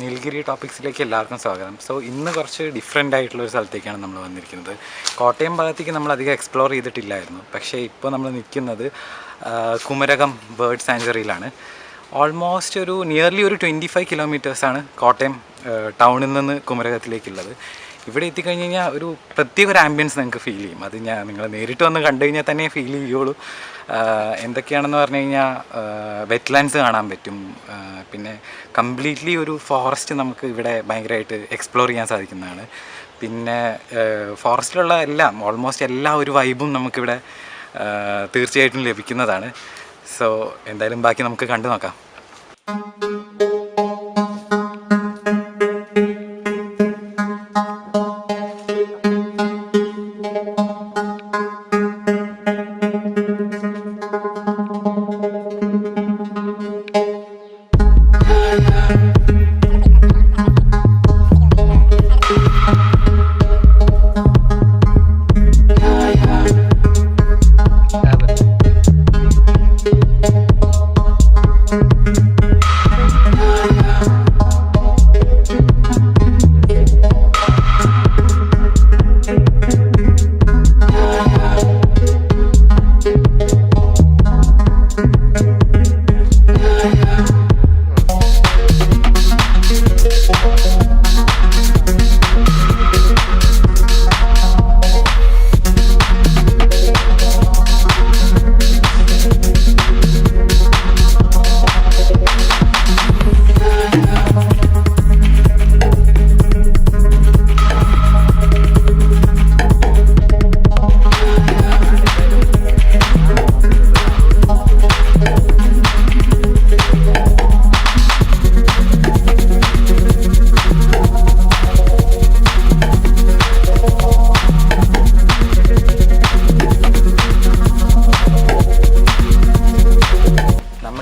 നീലഗിരി ടോപ്പിക്സിലേക്ക് എല്ലാവർക്കും സ്വാഗതം. സോ ഇന്ന് കുറച്ച് ഡിഫറെൻ്റ് ആയിട്ടുള്ളൊരു സ്ഥലത്തേക്കാണ് നമ്മൾ വന്നിരിക്കുന്നത്. കോട്ടയം ഭാഗത്തേക്ക് നമ്മൾ അധികം എക്സ്പ്ലോർ ചെയ്തിട്ടില്ലായിരുന്നു. പക്ഷേ ഇപ്പോൾ നമ്മൾ നിൽക്കുന്നത് കുമരകം ബേർഡ് സാങ്ച്വറിയിലാണ്. ഓൾമോസ്റ്റ് ഒരു നിയർലി ഒരു 25 കിലോമീറ്റേഴ്സാണ് കോട്ടയം ടൗണിൽ നിന്ന് കുമരകത്തിലേക്കുള്ളത്. ഇവിടെ എത്തിക്കഴിഞ്ഞ് കഴിഞ്ഞാൽ ഒരു പ്രത്യേക ഒരു ആംബിയൻസ് നിങ്ങൾക്ക് ഫീൽ ചെയ്യും. അത് നിങ്ങൾ നേരിട്ട് വന്ന് കണ്ടു കഴിഞ്ഞാൽ തന്നെ ഫീൽ ചെയ്യുള്ളൂ. എന്തൊക്കെയാണെന്ന് പറഞ്ഞു കഴിഞ്ഞാൽ വെറ്റ്ലാൻഡ്സ് കാണാൻ പറ്റും. പിന്നെ കംപ്ലീറ്റ്ലി ഒരു ഫോറസ്റ്റ് നമുക്ക് ഇവിടെ ഭയങ്കരമായിട്ട് എക്സ്പ്ലോർ ചെയ്യാൻ സാധിക്കുന്നതാണ്. പിന്നെ ഫോറസ്റ്റിലുള്ള എല്ലാം ഓൾമോസ്റ്റ് എല്ലാ ഒരു വൈബും നമുക്കിവിടെ തീർച്ചയായിട്ടും ലഭിക്കുന്നതാണ്. സോ എന്തായാലും ബാക്കി നമുക്ക് കണ്ടു നോക്കാം.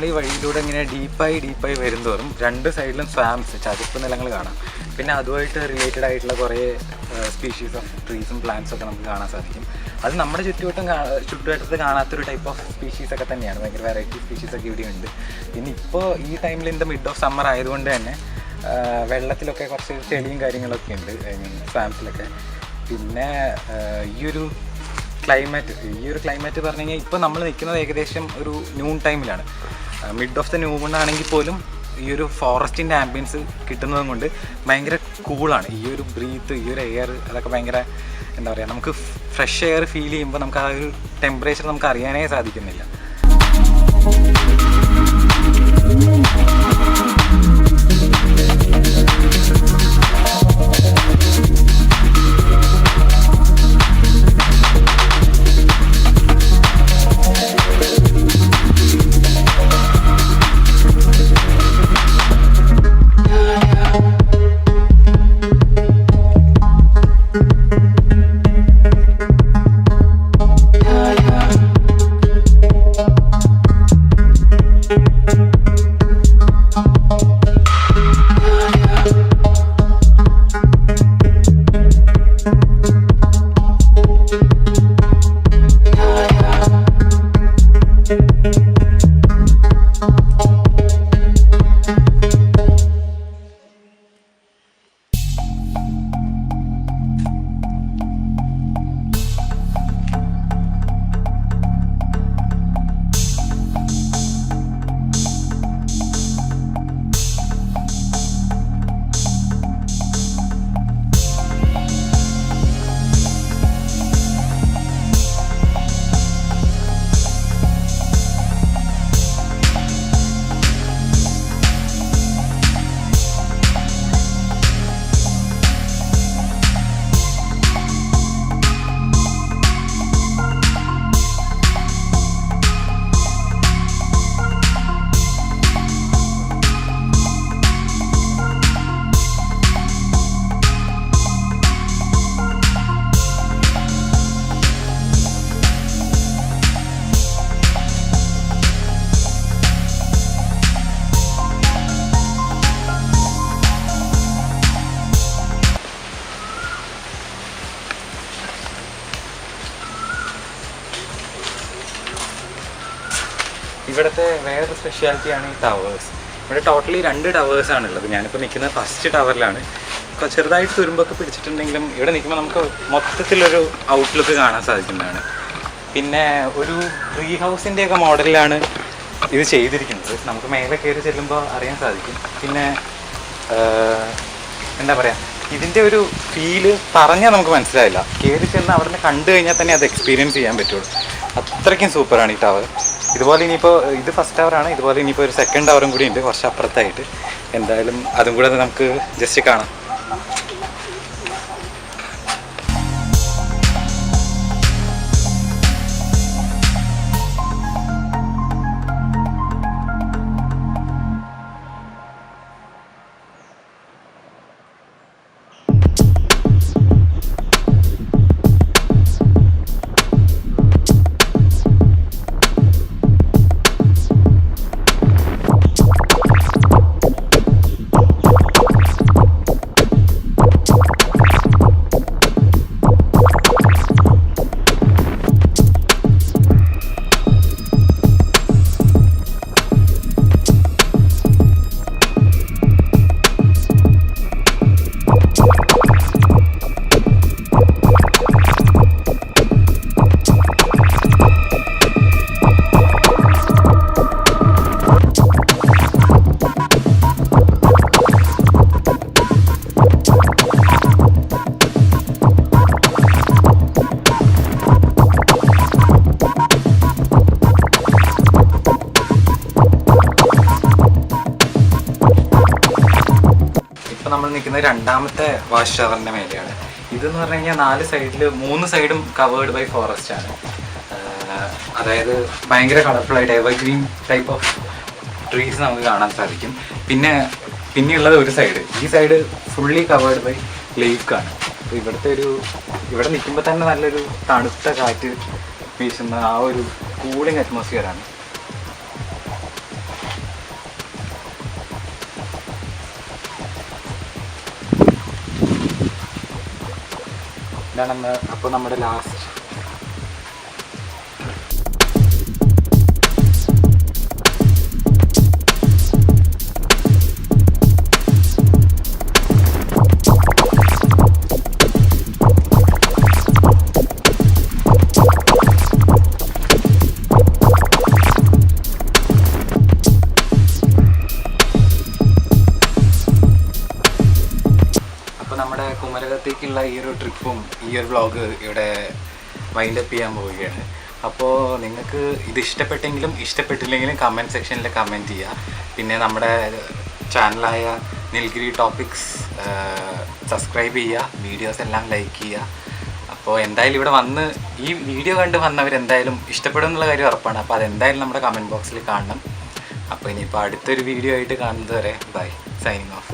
ഈ വഴിയിലൂടെ ഇങ്ങനെ ഡീപ്പായി വരുന്തോറും രണ്ട് സൈഡിലും സ്വാംസ്, ചതുപ്പ് നിലങ്ങൾ കാണാം. പിന്നെ അതുമായിട്ട് റിലേറ്റഡ് ആയിട്ടുള്ള കുറേ സ്പീഷീസ് ഓഫ് ട്രീസും പ്ലാന്റ്സും ഒക്കെ നമുക്ക് കാണാൻ സാധിക്കും. അത് നമ്മുടെ ചുറ്റുവട്ടത്ത് കാണാത്തൊരു ടൈപ്പ് ഓഫ് സ്പീഷീസൊക്കെ തന്നെയാണ്. ഭയങ്കര വെറൈറ്റി സ്പീഷീസൊക്കെ ഇവിടെ ഉണ്ട്. പിന്നെ ഇപ്പോൾ ഈ ടൈമിൽ in the mid of summer ആയതുകൊണ്ട് തന്നെ വെള്ളത്തിലൊക്കെ കുറച്ച് ചെളിയും കാര്യങ്ങളൊക്കെ ഉണ്ട്, ഐ മീൻ സ്വാംസിലൊക്കെ. പിന്നെ ഈ ഒരു ക്ലൈമറ്റ് പറഞ്ഞു കഴിഞ്ഞാൽ ഇപ്പോൾ നമ്മൾ നിൽക്കുന്നത് ഏകദേശം ഒരു നൂൺ ടൈമിലാണ്. മിഡ് ഓഫ് ദ നൂൺ ആണെങ്കിൽ പോലും ഈ ഒരു ഫോറസ്റ്റിൻ്റെ ആംബിയൻസ് കിട്ടുന്നതും കൊണ്ട് ഭയങ്കര കൂളാണ്. ഈ ഒരു ബ്രീത്ത്, ഈ ഒരു എയർ, അതൊക്കെ ഭയങ്കര എന്താ പറയുക, നമുക്ക് ഫ്രഷ് എയർ ഫീൽ ചെയ്യുമ്പോൾ നമുക്ക് ആ ഒരു ടെമ്പറേച്ചർ നമുക്ക് അറിയാനേ സാധിക്കുന്നില്ല. ഇവിടുത്തെ വേറൊരു സ്പെഷ്യാലിറ്റിയാണ് ഈ ടവേഴ്സ്. ഇവിടെ ടോട്ടലി 2 ടവേഴ്സാണുള്ളത്. ഞാനിപ്പോൾ നിൽക്കുന്നത് ഫസ്റ്റ് ടവറിലാണ്. ചെറുതായിട്ട് തുരുമ്പൊക്കെ പിടിച്ചിട്ടുണ്ടെങ്കിലും ഇവിടെ നിൽക്കുമ്പോൾ നമുക്ക് മൊത്തത്തിലൊരു ഔട്ട്ലുക്ക് കാണാൻ സാധിക്കുന്നതാണ്. പിന്നെ ഒരു ട്രീ ഹൗസിൻ്റെയൊക്കെ മോഡലിലാണ് ഇത് ചെയ്തിരിക്കുന്നത്. നമുക്ക് മേലെ കയറി ചെല്ലുമ്പോൾ അറിയാൻ സാധിക്കും. പിന്നെ എന്താ പറയുക, ഇതിൻ്റെ ഒരു ഫീല് പറഞ്ഞാൽ നമുക്ക് മനസ്സിലായില്ല. കയറി ചെന്ന് അവിടെ നിന്ന് കണ്ടു കഴിഞ്ഞാൽ തന്നെ അത് എക്സ്പീരിയൻസ് ചെയ്യാൻ പറ്റുള്ളൂ. അത്രയ്ക്കും സൂപ്പറാണ് ഈ ടവർ. ഇതുപോലെ ഇനിയിപ്പോൾ ഇത് ഫസ്റ്റ് ടവറാണ്. ഇതുപോലെ ഇനിയിപ്പോൾ ഒരു സെക്കൻഡ് ടവറും കൂടി ഉണ്ട് കുറച്ച് അപ്പുറത്തായിട്ട്. എന്തായാലും അതും കൂടെ നമുക്ക് ജസ്റ്റ് കാണാം. നമ്മൾ നിൽക്കുന്നത് രണ്ടാമത്തെ വാച്ച് ടവറിൻ്റെ മേലെയാണ്. ഇതെന്ന് പറഞ്ഞു കഴിഞ്ഞാൽ 4 സൈഡിൽ 3 സൈഡും കവേർഡ് ബൈ ഫോറസ്റ്റ് ആണ്. അതായത് ഭയങ്കര കളർഫുള്ളായിട്ട് എവർഗ്രീൻ ടൈപ്പ് ഓഫ് ട്രീസ് നമുക്ക് കാണാൻ സാധിക്കും. പിന്നെയുള്ളത് ഒരു സൈഡ്, ഈ സൈഡ് ഫുള്ളി കവേർഡ് ബൈ ലേക്കാണ്. അപ്പോൾ ഇവിടെ നിൽക്കുമ്പോൾ തന്നെ നല്ലൊരു തണുത്ത കാറ്റ് വീശുന്ന ആ ഒരു കൂളിംഗ് അറ്റ്മോസ്ഫിയറാണ്. ഇതാണ് അപ്പോൾ നമ്മുടെ ലാസ്റ്റ്. നമ്മുടെ കുമരകത്തേക്കുള്ള ഈ ഒരു ട്രിപ്പും ഈ ഒരു വ്ളോഗ് ഇവിടെ വൈൻഡപ്പ് ചെയ്യാൻ പോവുകയാണ്. അപ്പോൾ നിങ്ങൾക്ക് ഇത് ഇഷ്ടപ്പെട്ടെങ്കിലും ഇഷ്ടപ്പെട്ടില്ലെങ്കിലും കമൻറ്റ് സെക്ഷനിൽ കമൻറ്റ് ചെയ്യുക. പിന്നെ നമ്മുടെ ചാനലായ നിൽഗിരി ടോപ്പിക്സ് സബ്സ്ക്രൈബ് ചെയ്യുക, വീഡിയോസ് എല്ലാം ലൈക്ക് ചെയ്യുക. അപ്പോൾ എന്തായാലും ഇവിടെ വന്ന് ഈ വീഡിയോ കണ്ട് വന്നവരെന്തായാലും ഇഷ്ടപ്പെടും എന്നുള്ള കാര്യം ഉറപ്പാണ്. അപ്പോൾ അതെന്തായാലും നമ്മുടെ കമൻറ്റ് ബോക്സിൽ കാണണം. അപ്പോൾ ഇനിയിപ്പോൾ അടുത്തൊരു വീഡിയോ ആയിട്ട് കാണുന്നത് വരെ ബൈ, സൈനിങ് ഓഫ്.